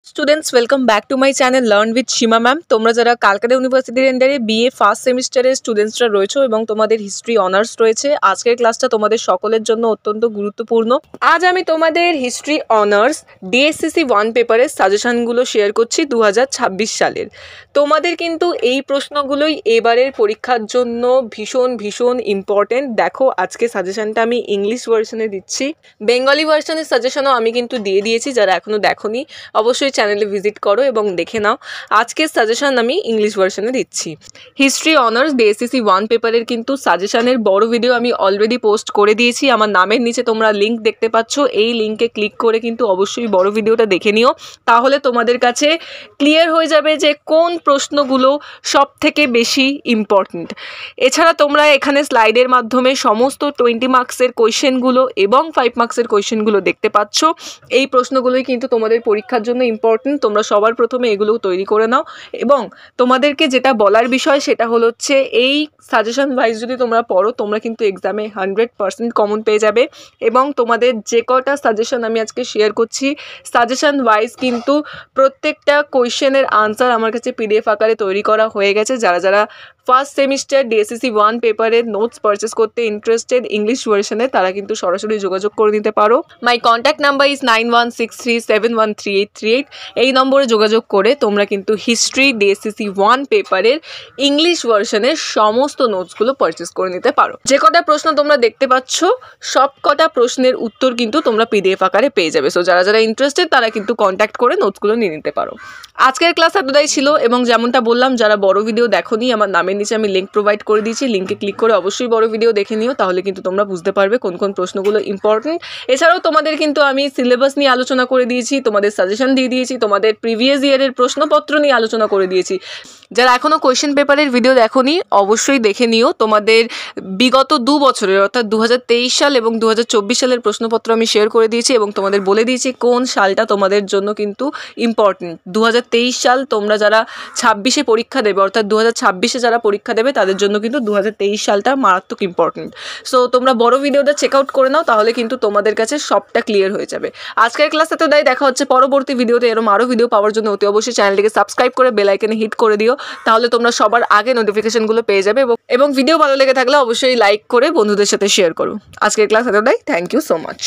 Students welcome back to my channel learn with Seema ma'am. তোমরা যারা কলকাতা ইউনিভার্সিটির আন্ডারে বিএ ফার্স্ট সেমিস্টারের স্টুডেন্টসরা রয়েছে এবং তোমাদের হিস্ট্রি অনার্স রয়েছে, আজকের ক্লাসটা তোমাদের সকলের জন্য অত্যন্ত গুরুত্বপূর্ণ। আজ আমি তোমাদের হিস্ট্রি অনার্স ডিএসসিসি 1 পেপারের সাজেশনগুলো শেয়ার করছি 2026 সালের। তোমাদের কিন্তু এই প্রশ্নগুলোই এবারের পরীক্ষার জন্য ভীষণ ভীষণ ইম্পর্টেন্ট। দেখো, আজকে সাজেশনটা আমি ইংলিশ ভার্সনে দিচ্ছি, বেঙ্গলি ভার্সনের সাজেশনও আমি কিন্তু দিয়ে দিয়েছি। যারা এখনও দেখোনি অবশ্যই চ্যানেলে ভিজিট করো এবং দেখে নাও। আজকের সাজেশন আমি ইংলিশ ভার্সনে দিচ্ছি। হিস্ট্রি অনার্স ডিএসসিসি 1 পেপারের কিন্তু সাজেশনের বড় ভিডিও আমি অলরেডি পোস্ট করে দিয়েছি। আমার নামের নিচে তোমরা লিঙ্ক দেখতে পাচ্ছ, এই লিঙ্কে ক্লিক করে কিন্তু অবশ্যই বড় ভিডিওটা দেখে নিও। তাহলে তোমাদের কাছে ক্লিয়ার হয়ে যাবে যে কোন প্রশ্নগুলো সব থেকে বেশি ইম্পর্ট্যান্ট। এছাড়া তোমরা এখানে স্লাইডের মাধ্যমে সমস্ত 20 মার্কসের কোয়েশ্চেনগুলো এবং 5 মার্কসের কোয়েশ্চেনগুলো দেখতে পাচ্ছ। এই প্রশ্নগুলোই কিন্তু তোমাদের পরীক্ষার জন্য ইম্পর্টেন্ট। তোমরা সবার প্রথমে এগুলো তৈরি করে নাও এবং তোমাদেরকে যেটা বলার বিষয় সেটা হচ্ছে এই সাজেশন ওয়াইজ যদি তোমরা পড়ো, তোমরা কিন্তু এক্সামে 100% কমন পেয়ে যাবে। এবং তোমাদের যে কটা সাজেশন আমি আজকে শেয়ার করছি, সাজেশন ওয়াইজ কিন্তু প্রত্যেকটা কোয়েশ্চেনের আনসার আমার কাছে পিডিএফ আকারে তৈরি করা হয়ে গেছে। যারা যারা ফার্স্ট সেমিস্টার ডিএসসিসি 1 পেপারের নোটস পারচেস করতে ইন্টারেস্টেড ইংলিশ ভার্সনে, তারা কিন্তু সরাসরি যোগাযোগ করে নিতে পারো। মাই কন্ট্যাক্ট নাম্বার ইজ 9163713838। এই নম্বরে যোগাযোগ করে তোমরা কিন্তু হিস্ট্রি ডিএসসিসি 1 পেপারের ইংলিশ ভার্সনের সমস্ত নোটসগুলো পারচেস করে নিতে পারো। যে কটা প্রশ্ন তোমরা দেখতে পাচ্ছ, সব কটা প্রশ্নের উত্তর কিন্তু তোমরা পিডিএফ আকারে পেয়ে যাবে। সো যারা যারা ইন্টারেস্টেড তারা কিন্তু কন্ট্যাক্ট করে নোটসগুলো নিয়ে নিতে পারো। আজকের ক্লাস এতটাই ছিল এবং যেমনটা বললাম, যারা বড় ভিডিও দেখোনি, আমার নামের নিচে আমি লিঙ্ক প্রোভাইড করে দিয়েছি, লিঙ্কে ক্লিক করে অবশ্যই বড় ভিডিও দেখে নিও। তাহলে কিন্তু তোমরা বুঝতে পারবে কোন কোন প্রশ্নগুলো ইম্পর্টেন্ট। এছাড়াও তোমাদের কিন্তু আমি সিলেবাস নিয়ে আলোচনা করে দিয়েছি, তোমাদের সাজেশন দিয়ে দিয়েছি, তোমাদের প্রিভিয়াস ইয়ারের প্রশ্নপত্র নিয়ে আলোচনা করে দিয়েছি। যারা এখনও কোয়েশ্চেন পেপারের ভিডিও দেখোনি অবশ্যই দেখে নিও। তোমাদের বিগত 2 বছরের অর্থাৎ 2023 সাল এবং 2024 সালের প্রশ্নপত্র আমি শেয়ার করে দিয়েছি এবং তোমাদের বলে দিয়েছি কোন সালটা তোমাদের জন্য কিন্তু ইম্পর্টেন্ট। 2023 সাল তোমরা যারা 26-এ পরীক্ষা দেবে, অর্থাৎ 2026-এ যারা পরীক্ষা দেবে তাদের জন্য কিন্তু 2023 সালটা মারাত্মক ইম্পর্টেন্ট। সো তোমরা বড় ভিডিওটা চেক আউট করে নাও, তাহলে কিন্তু তোমাদের কাছে সবটা ক্লিয়ার হয়ে যাবে। আজকের ক্লাস এতটাই, দেখা হচ্ছে পরবর্তী ভিডিওতে। এরকম আরও ভিডিও পাওয়ার জন্য অতি অবশ্যই চ্যানেলটিকে সাবস্ক্রাইব করে বেল আইকনে হিট করে দিও, তাহলে তোমরা সবার আগে নোটিফিকেশনগুলো পেয়ে যাবে। এবং ভিডিও ভালো লেগে থাকলে অবশ্যই লাইক করে বন্ধুদের সাথে শেয়ার করো। আজকের ক্লাস এতটাই, থ্যাংক ইউ সো মাচ।